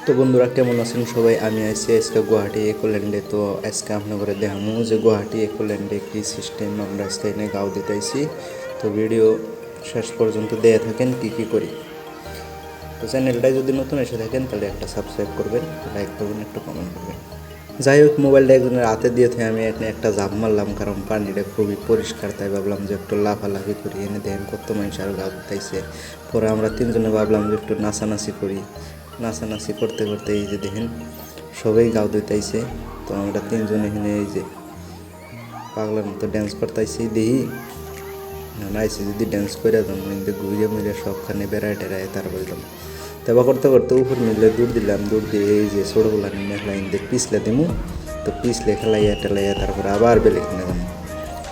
তো বন্ধুরা কেমন আছেন সবাই? আমি আছি আজকে গুয়াহাটি একোল্যান্ডে। তো আজকে আপনাদের দেখামু যে গুয়াহাটি একোল্যান্ডে কি সিস্টেম আমরা আজকে এনে গাও দিতেছি। তো ভিডিও শেষ পর্যন্ত দিয়ে থাকেন কি করি। তো চ্যানেলটায় যদি নতুন এসে থাকেন তাহলে একটা সাবস্ক্রাইব করবেন, লাইক করবেন, একটা কমেন্ট করবেন। যাই হোক, মোবাইলটা একজনের হাতে দিয়ে আমি এখানে একটা ঝাঁপ মারলাম, কারণ পানিটা খুবই পরিষ্কার, তাই ভাবলাম যে একটু লাফালাফি করি। এনে দেখেন কত মানুষ আর গাও দিতেছে। পরে আমরা তিনজনে ভাবলাম যে একটু নাচানাচি করি। নাচানাচি করতে করতে এই যে দেখেন সবাই গাও দিতেছে। তো আমরা তিনজনে এখানে এই যে পাগলার মতো ড্যান্স করতেছি। দেখি নাইছে যদি ড্যান্স করে দাম কিন্তু ঘুরে মুড়ে সবখানে বেড়ায় টেরায় তারপরে দাম। তারপর করতে করতে উপর মিলে দূর দিলাম, দূর দিয়ে এই যে ছোটোগুলা নিয়ে খেলাইন দিয়ে পিছলে দিমু। তো পিছলে খেলাইয়া টেলাইয়া তারপরে আবার বেলে কিনে দাম।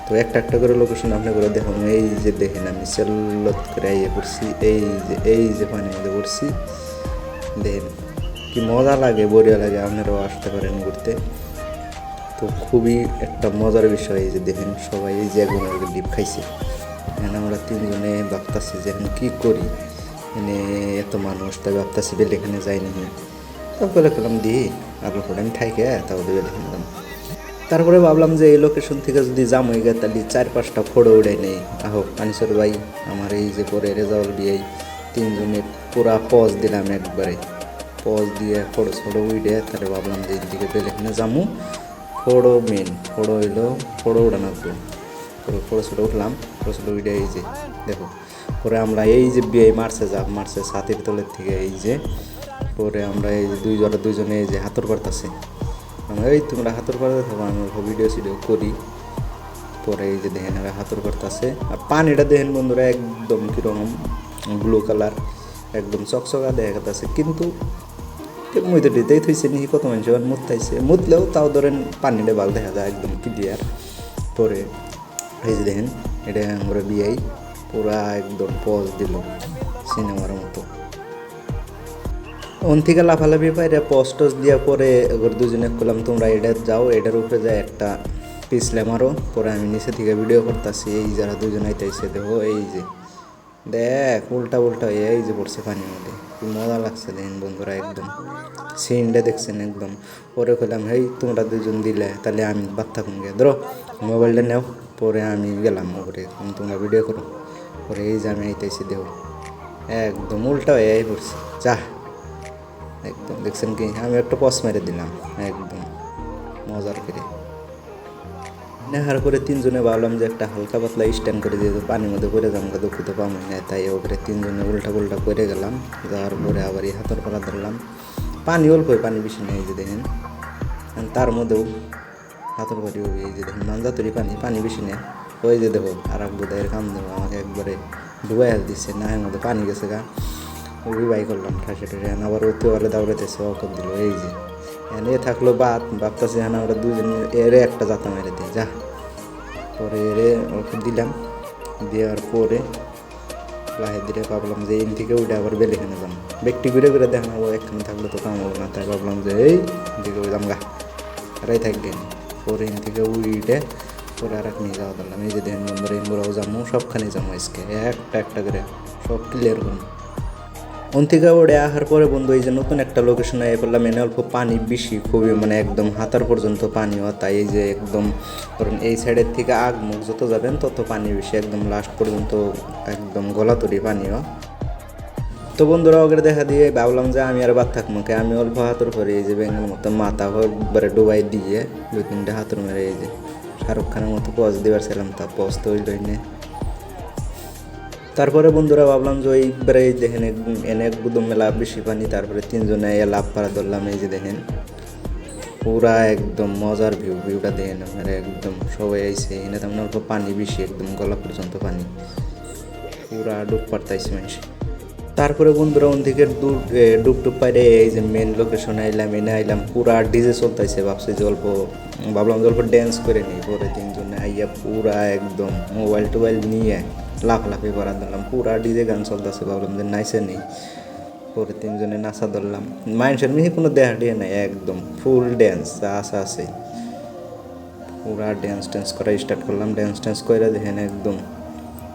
তো একটা একটা করে লোকেশন আপনি করে দেখুন। এই যে দেখেন আমি সেলত করে ইয়ে করছি, এই যে পানির মধ্যে করছি। দেখেন কি মজা লাগে, বড়িয়া লাগে। আপনারাও আসতে পারেন ঘুরতে। তো খুবই একটা মজার বিষয়। এই যে দেখেন সবাই এই যে একজন ডিপ খাইছে। এখানে আমরা তিনজনে ভাবতেছি যে এখন কী করি, এখানে এত মানুষ, তাই ভাবতেছি বেলে এখানে যাইনি। তারপরে খেলাম দিই আর লোকটা আমি থাইকে তারপরে বেলে খেলাম। তারপরে ভাবলাম যে এই লোকেশন থেকে যদি জাম হয়ে গেছে তাহলে 4-5টা ফটো উড়াই নেই। আহো আনিসর ভাই আমার এই যে পরে রেজাউল বিয়ে তিনজনে পুরা পজ দিলাম একবারে। পজ দিয়ে ফটো উঠে তাহলে ভাবলাম যে এদিকে বেলে এখানে যামু। ফটো হইলো ফটো উঠানো ফটো উঠলাম। ফটো উঠে এই যে দেখো পরে আমরা এই যে বিয়ে মারছে ছাতির তলের থেকে। এই যে পরে আমরা এই যে দুইজনে এই যে হাতর করতেছে। আমরা এই তোমরা হাতর করতে থাকো, আমি ভিডিও করি। পরে এই যে দেখেন হাতর করতেছে। আর পানিটা দেখেন বন্ধুরা একদম কীরকম ব্লু কালার, একদম চকচকা দেখা যাচ্ছে। কিন্তু মইতে দিতেই থইছে নি কত মানুষ আবার মুতাইছে, মুতলেও তাও ধরেন পানিটা ভালো দেখা যায় একদম ক্লিয়ার। পরে এই যে দেখেন এটা আমরা বিয়াই পুরা একদম পজ দিল সিনেমার মতো। ওন থেকে লাফালাফি পাইরে পজ দিয়া পরে এবার দুজনে করলাম তোমরা এটা যাও, এটার উপরে যায় একটা পিছলে মারো। পরে আমি নিচে থেকে ভিডিও করতেছি। এই যারা দুজন আইতেছে দেখো, এই যে দেখ উল্টা এই যে পড়ছে পানির মধ্যে। কি মজা লাগছে দেখেন বন্ধুরা, একদম সিনটা দেখছেন একদম। পরে কইলাম হেই তোমরা দুজন দিলে তাহলে আমি বাদ থাকুন গে, ধরো মোবাইলটা নেও। পরে আমি গেলাম উপরে, তোমরা ভিডিও করো। পরে এই যে আমি আইতেছি দেখো একদম উল্টা হয়ে পড়ছে। যা একদম দেখছেন কি, আমি একটা পজ মেরে দিলাম একদম মজার করে। নেহার পরে তিনজনে ভাবলাম যে একটা হালকা পাতলা স্ট্যান্ড করে দিয়ে পানির মধ্যে পড়ে যাবো, দুঃখিত পাবো না। তাই ওপরে তিনজনে উল্টা করে গেলাম। যাওয়ার পরে আবার এই হাতর পাড়া ধরলাম। পানি অল্পই, পানি বেশি নেই। এই যে দেখেন তার মধ্যেও হাতর পাড়ি হবে। এই যে দেখেন মাঞ্জাতরি পানি বেশি নেই। ওই যে দেখো আর এক বোধের কাম দেবো আমাকে একবারে ডুবাই হাল দিচ্ছে, না এর মধ্যে পানি গেছে গা। ওই বাই করলাম ঠাসে আবার ওতে ওরে দাউড়াইতেছে অকর দিল। এই যে এনে থাকলো ভাবতেছে এখন আমরা দুজন এরে একটা জাতা মেরে দিই যা। পরে এরে অল্প দিলাম, দেওয়ার পরে লাহে ধীরে ভাবলাম যে এন থেকে উঠে আবার বেলেখানে যাম। ব্যক্তি ঘুরে দেখানো একখানে থাকলে তো কাম হবো না, তাই ভাবলাম যে এই দিকে যাম গা এরাই থাকবেন। পরে এন থেকে উঠে পরে আর এক নিয়ে যাওয়া দিলাম। এই যে দেখেন বন্ধুরা এমরাও যাবো, সবখানে যাবো আজকে একটা করে সব ক্লিয়ার করুন। ওন থেকে ওড়ে আসার পরে বন্ধু এই যে নতুন একটা লোকেশনে এ করলাম। এনে অল্প পানি বেশি, খুবই মানে একদম হাতার পর্যন্ত পানি হয়। তাই এই যে একদম ধরুন এই সাইডের থেকে আগ মুখ যত যাবেন তত পানি বেশি, একদম লাস্ট পর্যন্ত একদম গলা তরি পানি হয়। তো বন্ধুরা ওকে দেখা দিয়ে ভাবলাম যে আমি আর বাদ থাকবো কে, আমি অল্প হাতর করে এই যে ব্যাঙের মতো মাথা একবারে ডুবাই দিয়ে 2-3টা হাতর মেরে এই যে শাহরুখ খানের মতো পজ দেবার ছিলাম, তা পজ তো ওই লইনে। তারপরে বন্ধুরা ভাবলাম যে ওইবারে দেখেন এনে একদম মেলা বেশি পানি। তারপরে তিনজনে লাভ পাড়া ধরলাম। এই যে দেখেন পুরা একদম মজার ভিউটা দেখেন আপনারা, একদম সবাই আইসে এনে তেমন অল্প পানি বেশি, একদম গলা পর্যন্ত পানি, পুরা ডুব পারতাইছে মানুষ। তারপরে বন্ধুরা ওদিকে ডুব পাইরে এই যে মেন লোকেশনে আইলাম। এনে আইলাম পুরা ডিজে চলতেছে। ভাবলাম যে অল্প ড্যান্স করে নিই। পরে তিনজনে আইয়া পুরা একদম মোবাইল নিয়ে লাফালাফি করা ধরলাম। পুরা ডিজে গান চলতেছে, ভাবলাম যে নাইসে নেই। পরে তিনজনে নাচা ধরলাম। মানুষের মিহি কোনো দেখা দিয়ে নাই, একদম ফুল ড্যান্স আছে। পুরা ড্যান্স করা স্টার্ট করলাম। ড্যান্স করে দেখেন একদম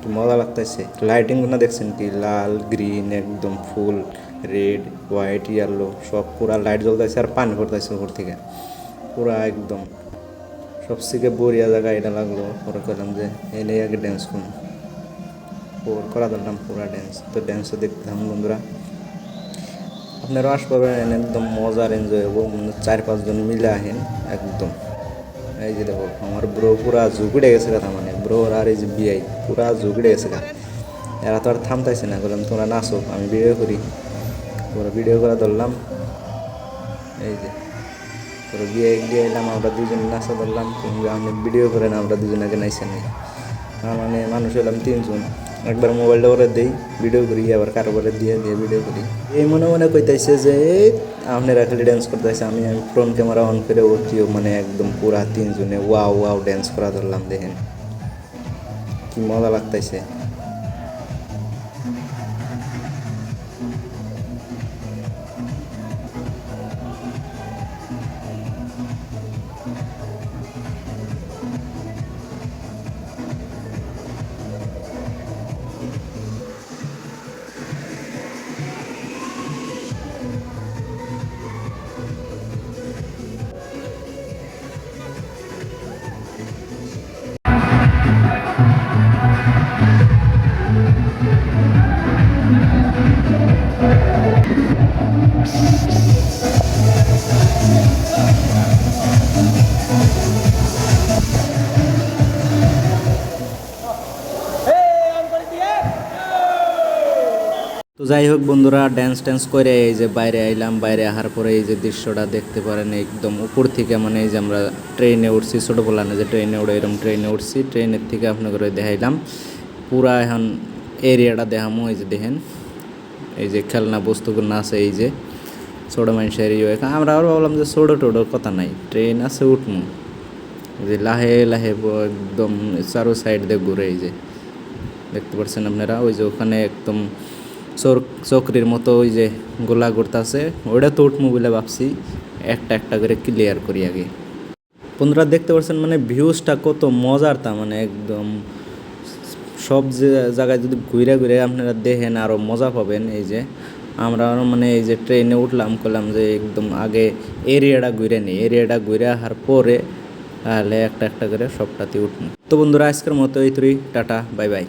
কি মজা লাগতেছে। লাইটিংগুলো দেখছেন কি লাল গ্রিন একদম ফুল রেড হোয়াইট ইয়েলো সব পুরা লাইট জ্বলতেছে আর পানি পড়তেছে উপর থেকে পুরা একদম সবথেকে বড়িয়া জায়গা এটা লাগলো। পরে করলাম যে এনে আগে ড্যান্স করুন, করা ধরলাম পুরা ড্যান্স। তো ড্যান্সও দেখতাম বন্ধুরা, আপনারাও আসবেন, একদম মজার এনজয় হবো। 4-5 জন মিলে আহেন একদম। এই যে দেখো আমার ব্রো পুরা ঝুঁকড়ে গেছে কথা, মানে ব্রো আর এই যে বিআই পুরা ঝুঁকড়ে গেছে গা। এরা তো আর থামতাইছে না, বললাম তোমরা নাচো আমি ভিডিও করি। পুরো ভিডিও করা ধরলাম, এই যে পুরো বিয়ে গিয়ে এলাম, আমরা দুজন নাচা ধরলাম। কিংবা আমি ভিডিও করেন, আমরা দুজন আগে নাইছে নেই, মানে মানুষ হলাম 3 জন। একবার মোবাইলটা করে দিই ভিডিও করি, আবার কারো করে দিয়ে ভিডিও করি। এই মনে মনে কইতাইছে যে আপনারা খালি ড্যান্স করতেছে, আমি ফ্রন্ট ক্যামেরা অন করে ওটিও মানে একদম পুরা 3 জনে ওয়াও ওয়াও ড্যান্স করা ধরলাম। দেখেন কি মজা লাগতেছে। তো যাই হোক বন্ধুরা, ড্যান্স করে এই যে বাইরে আইলাম। বাইরে আসার পরে এই যে দৃশ্যটা দেখতে পারেন একদম উপর থেকে, মানে এই যে আমরা ট্রেনে উঠছি, ছোটোবেলা না যে ট্রেনে উঠে এরকম ট্রেনে উঠছি, ট্রেনের থেকে আপনাদের দেখাইলাম পুরা। এখন এরিয়াটা দেখামো, এই যে দেখেন এই যে খেলনা বস্তুগুলো আছে, এই যে ছোটো মানুষের আমরা আবার ভাবলাম যে ছোটো টোটোর কথা নাই, ট্রেন আছে উঠমু। যে লাহে লাহে একদম চারো সাইড দিয়ে ঘুরে, এই যে দেখতে পাচ্ছেন আপনারা। ওই যে ওখানে একদম চক্রির মতো ওই যে গোলা ঘুরতেছে, ওইটা তো উঠমু বলে ভাবছি। একটা একটা করে ক্লিয়ার করি আগে। বন্ধুরা দেখতে পাচ্ছেন মানে ভিউজটা কত মজার, তা মানে একদম সব যে জায়গায় যদি ঘুরে ঘুরে আপনারা দেখেন আরও মজা পাবেন। এই যে আমরা মানে এই যে ট্রেনে উঠলাম, করলাম যে একদম আগে এরিয়াটা ঘুরে নিই, এরিয়াটা ঘুরে আসার পরে তাহলে একটা একটা করে সবটাতে উঠবো। তো বন্ধুরা আজকের মতো এই টাটা, বাই বাই।